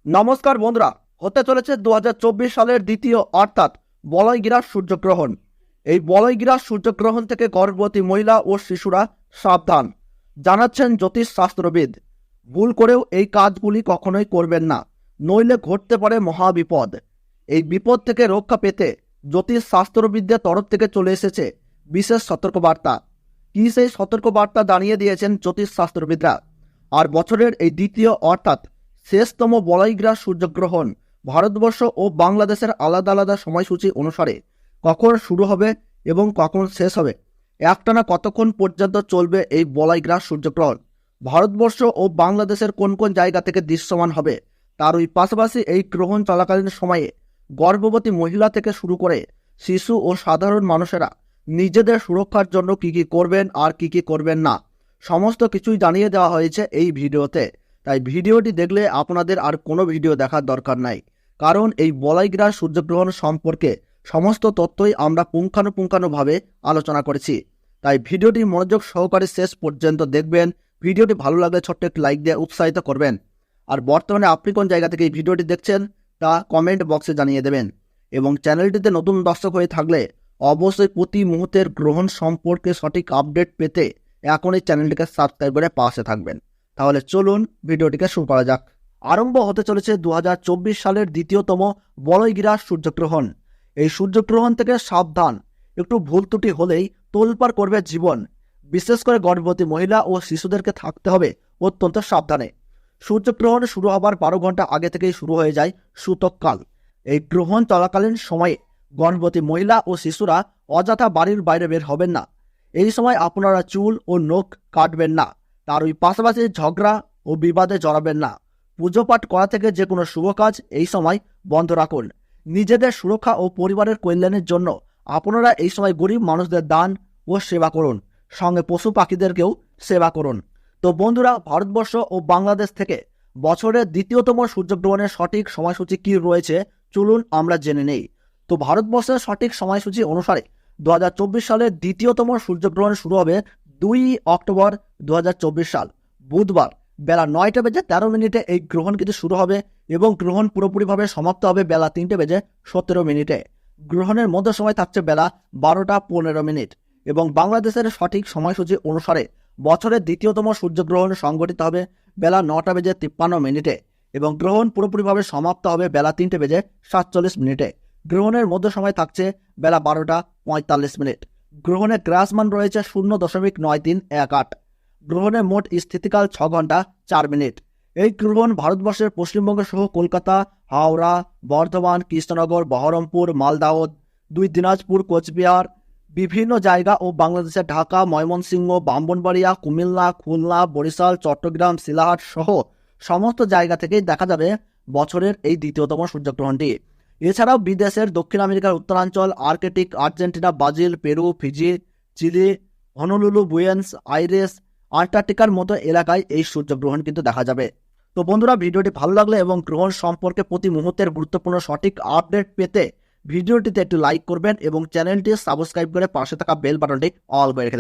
নমস্কার বন্ধুরা, হতে চলেছে 2024 সালের দ্বিতীয় অর্থাৎ বলয়গ্রাস সূর্যগ্রহণ। এই বলয়গ্রাস সূর্যগ্রহণ থেকে গর্ভবতী মহিলা ও শিশুরা সাবধান, জানাচ্ছেন জ্যোতিষ শাস্ত্রবিদ। ভুল করেও এই কাজগুলি কখনোই করবেন না, নইলে ঘটতে পারে মহাবিপদ। এই বিপদ থেকে রক্ষা পেতে জ্যোতিষ শাস্ত্রবিদদের তরফ থেকে চলে এসেছে বিশেষ সতর্কবার্তা। কি সেই সতর্কবার্তা জানিয়ে দিয়েছেন জ্যোতিষ শাস্ত্রবিদরা। আর বছরের এই দ্বিতীয় অর্থাৎ শেষতম বলয়গ্রাস সূর্যগ্রহণ ভারতবর্ষ ও বাংলাদেশের আলাদা আলাদা সময়সূচি অনুসারে কখন শুরু হবে এবং কখন শেষ হবে, একটানা কতক্ষণ পর্যন্ত চলবে এই বলয়গ্রাস সূর্যগ্রহণ, ভারতবর্ষ ও বাংলাদেশের কোন কোন জায়গা থেকে দৃশ্যমান হবে, তার ওই পাশাপাশি এই গ্রহণ চলাকালীন সময়ে গর্ভবতী মহিলা থেকে শুরু করে শিশু ও সাধারণ মানুষেরা নিজেদের সুরক্ষার জন্য কি কি করবেন আর কি কি করবেন না, সমস্ত কিছুই জানিয়ে দেওয়া হয়েছে এই ভিডিওতে। তাই ভিডিওটি দেখলে আপনাদের আর কোনো ভিডিও দেখার দরকার নাই, কারণ এই বলয়গ্রাস সূর্যগ্রহণ সম্পর্কে সমস্ত তথ্যই আমরা পুঙ্খানুপুঙ্খানুভাবে আলোচনা করেছি। তাই ভিডিওটি মনোযোগ সহকারে শেষ পর্যন্ত দেখবেন। ভিডিওটি ভালো লাগলে ছোট্ট একটি লাইক দিয়ে উৎসাহিত করবেন। আর বর্তমানে আপনি কোন জায়গা থেকে এই ভিডিওটি দেখছেন তা কমেন্ট বক্সে জানিয়ে দেবেন। এবং চ্যানেলটিতে নতুন দর্শক হয়ে থাকলে অবশ্যই প্রতি মুহূর্তের গ্রহণ সম্পর্কে সঠিক আপডেট পেতে এখনই চ্যানেলটিকে সাবস্ক্রাইব করে পাশে থাকবেন। তাহলে চলুন ভিডিওটিকে শুরু করা যাক। আরম্ভ হতে চলেছে 2024 সালের দ্বিতীয়তম বলয়গ্রাস সূর্যগ্রহণ। এই সূর্যগ্রহণ থেকে সাবধান, একটু ভুল ত্রুটি হলেই তোলপাড় করবে জীবন। বিশেষ করে গর্ভবতী মহিলা ও শিশুদেরকে থাকতে হবে অত্যন্ত সাবধানে। সূর্যগ্রহণ শুরু হবার 12 ঘন্টা আগে থেকেই শুরু হয়ে যায় সূতককাল। এই গ্রহণ চলাকালীন সময়ে গর্ভবতী মহিলা ও শিশুরা অযথা বাড়ির বাইরে বের হবেন না। এই সময় আপনারা চুল ও নখ কাটবেন না। তার ওই পাশাপাশি ঝগড়া ও বিবাদে জড়াবেন না। পুজো পাঠ করা থেকে যে কোনো শুভ কাজ এই সময় বন্ধ রাখুন। নিজেদের সুরক্ষা ও পরিবারের কল্যাণের জন্য আপনারা এই সময় গরিব মানুষদের দান ও সেবা করুন, সঙ্গে পশু পাখিদেরকেও সেবা করুন। তো বন্ধুরা, ভারতবর্ষ ও বাংলাদেশ থেকে বছরের দ্বিতীয়তম সূর্যগ্রহণের সঠিক সময়সূচি কী রয়েছে চলুন আমরা জেনে নেই। তো ভারতবর্ষের সঠিক সময়সূচি অনুসারে 2024 সালের দ্বিতীয়তম সূর্যগ্রহণ শুরু হবে 2 অক্টোবর 2024 সাল বুধবার বেলা 9:13 এই গ্রহণ কিন্তু শুরু হবে এবং গ্রহণ পুরোপুরিভাবে সমাপ্ত হবে বেলা 3:17। গ্রহণের মধ্য সময় থাকছে বেলা 12:15 এবং বাংলাদেশের সঠিক সময়সূচি অনুসারে বছরের দ্বিতীয়তম সূর্যগ্রহণ সংঘটিত হবে বেলা 9:53 এবং গ্রহণ পুরোপুরিভাবে সমাপ্ত হবে বেলা 3:47। গ্রহণের মধ্য সময় থাকছে বেলা 12:45। গ্রহণের গ্রাসমান রয়েছে 0.9318। গ্রহণের মোট স্থিতিকাল 6 ঘন্টা 4 মিনিট। এই গ্রহণ ভারতবর্ষের পশ্চিমবঙ্গ সহ কলকাতা, হাওড়া, বর্ধমান, কৃষ্ণনগর, বহরমপুর, মালদাহ, 2 দিনাজপুর, কোচবিহার, বিভিন্ন জায়গা ও বাংলাদেশের ঢাকা, ময়মনসিংহ, ব্রাহ্মণবাড়িয়া, কুমিল্লা, খুলনা, বরিশাল, চট্টগ্রাম, শিলাহাট সহ সমস্ত জায়গা থেকেই দেখা যাবে বছরের এই দ্বিতীয়তম সূর্যগ্রহণটি। এছাড়াও বিদেশের দক্ষিণ আমেরিকার উত্তরাঞ্চল, Arctic, Argentina, Brazil, Peru, Fiji, Chile, Honolulu, Buenos Aires, আন্টার্কটিকার মতো এলাকায় এই সূর্যগ্রহণ কিন্তু দেখা যাবে। তো বন্ধুরা, ভিডিওটি ভালো লাগলে এবং গ্রহণ সম্পর্কে প্রতি মুহূর্তের গুরুত্বপূর্ণ সঠিক আপডেট পেতে ভিডিওটিতে একটু লাইক করবেন এবং চ্যানেলটি সাবস্ক্রাইব করে পাশে থাকা বেল বাটনটি অল করে রেখে দেবেন।